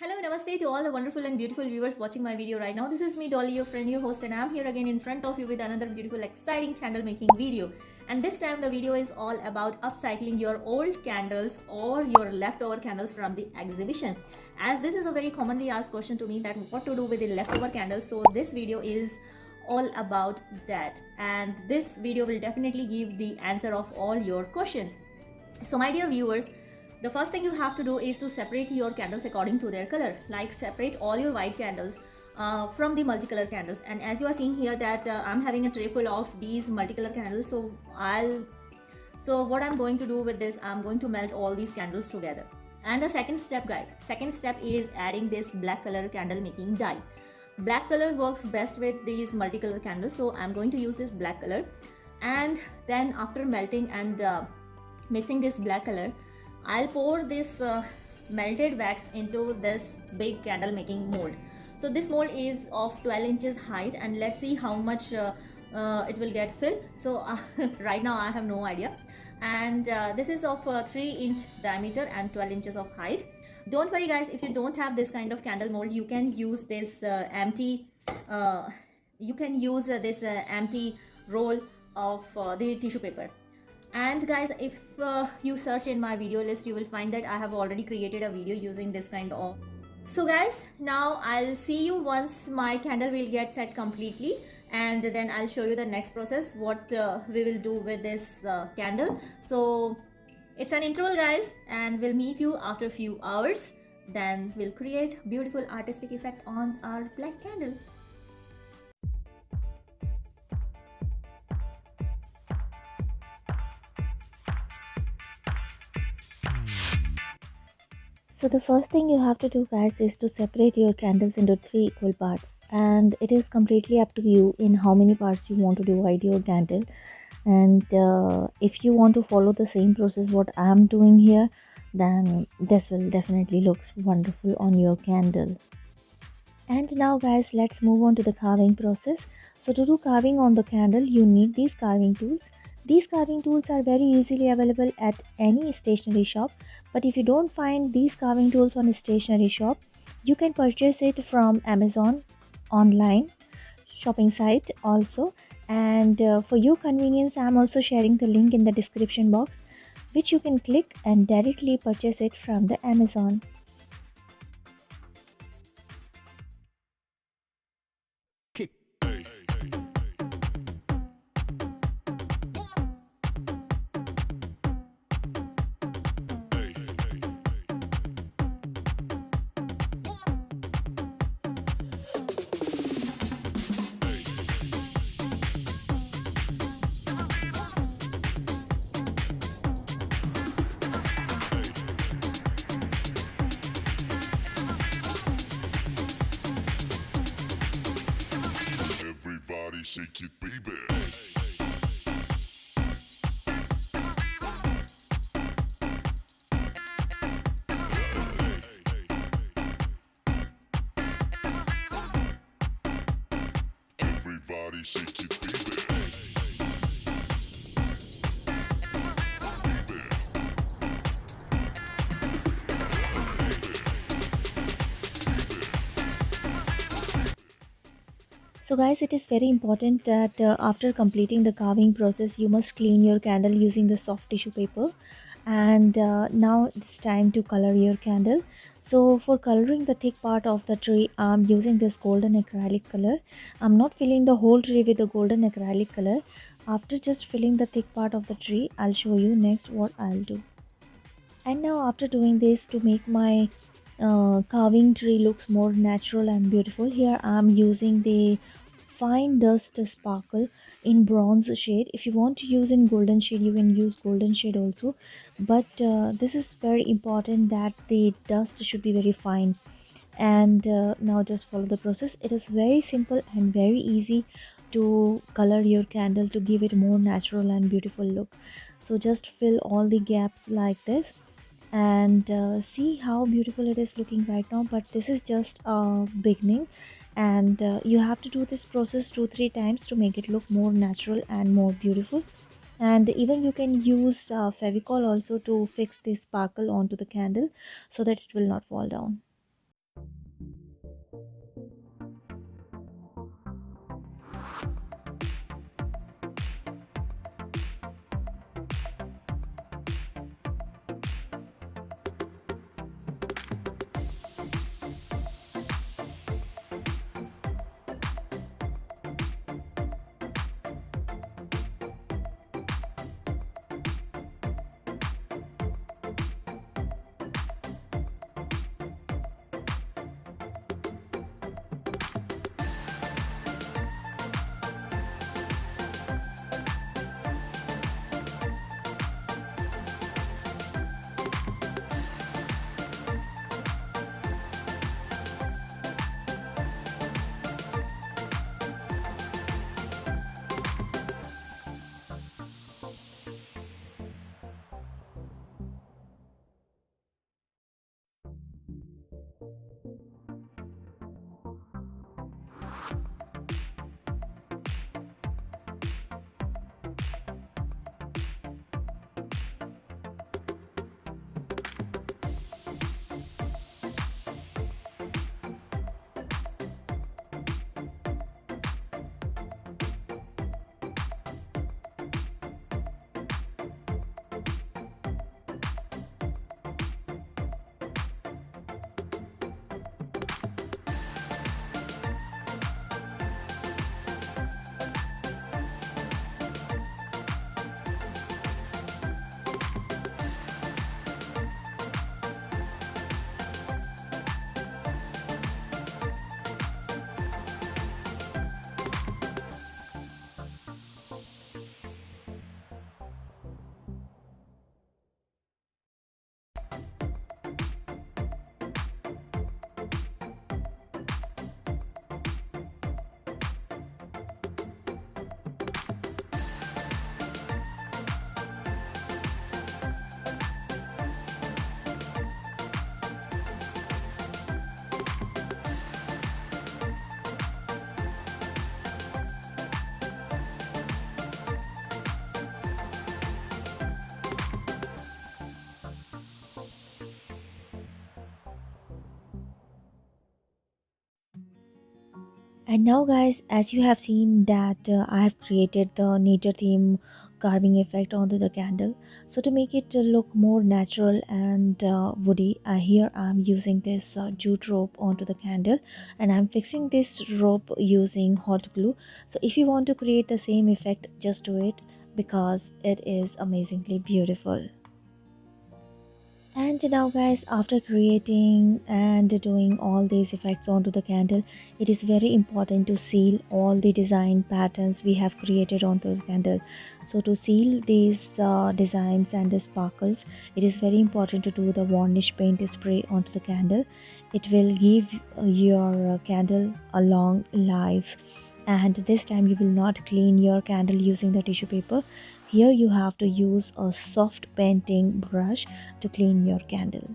Hello, namaste to all the wonderful and beautiful viewers watching my video right now. This is me, Dolly, your friend, your host, and I'm here again in front of you with another beautiful, exciting candle making video. And this time the video is all about upcycling your old candles or your leftover candles from the exhibition. As this is a very commonly asked question to me, that what to do with the leftover candles. So this video is all about that. And this video will definitely give the answer of all your questions. So my dear viewers, the first thing you have to do is to separate your candles according to their color. Like separate all your white candles from the multicolor candles. And as you are seeing here that I'm having a tray full of these multicolor candles. So what I'm going to do with this, I'm going to melt all these candles together. And the second step, guys, second step is adding this black color candle making dye. Black color works best with these multicolor candles, so I'm going to use this black color. And then after melting and mixing this black color, I'll pour this melted wax into this big candle making mold. So this mold is of 12 inches height, and let's see how much it will get filled. So right now I have no idea. And this is of 3-inch diameter and 12 inches of height. Don't worry guys, if you don't have this kind of candle mold, you can use this empty roll of the tissue paper. And guys, if you search in my video list, you will find that I have already created a video using this kind of. So guys, now I'll see you once my candle will get set completely, and then I'll show you the next process, what we will do with this candle. So it's an interval guys, and we'll meet you after a few hours. Then we'll create beautiful artistic effect on our black candle. So the first thing you have to do guys is to separate your candles into 3 equal parts, and it is completely up to you in how many parts you want to divide your candle. And if you want to follow the same process what I am doing here, then this will definitely looks wonderful on your candle. And now guys, let's move on to the carving process. So to do carving on the candle, you need these carving tools. These carving tools are very easily available at any stationery shop, but if you don't find these carving tools on a stationery shop, you can purchase it from Amazon online shopping site also. And for your convenience, I'm also sharing the link in the description box, which you can click and directly purchase it from the Amazon. Everybody shake it, baby. Everybody shake it, baby. So guys, it is very important that after completing the carving process, you must clean your candle using the soft tissue paper. And now it's time to color your candle. So for coloring the thick part of the tree, I'm using this golden acrylic color. I'm not filling the whole tree with the golden acrylic color. After just filling the thick part of the tree, I'll show you next what I'll do. And now after doing this, to make my carving tree looks more natural and beautiful, here I'm using the fine dust sparkle in bronze shade. If you want to use in golden shade, you can use golden shade also, but this is very important that the dust should be very fine. And now just follow the process. It is very simple and very easy to color your candle to give it more natural and beautiful look. So just fill all the gaps like this, and see how beautiful it is looking right now. But this is just a beginning, and you have to do this process 2-3 times to make it look more natural and more beautiful. And even you can use Fevicol also to fix the sparkle onto the candle so that it will not fall down. And now guys, as you have seen that I have created the nature theme carving effect onto the candle. So to make it look more natural and woody, here I'm using this jute rope onto the candle, and I'm fixing this rope using hot glue. So if you want to create the same effect, just do it, because it is amazingly beautiful. And now guys, after creating and doing all these effects onto the candle, it is very important to seal all the design patterns we have created onto the candle. So to seal these designs and the sparkles, it is very important to do the varnish paint spray onto the candle. It will give your candle a long life, and this time you will not clean your candle using the tissue paper. Here you have to use a soft painting brush to clean your candle.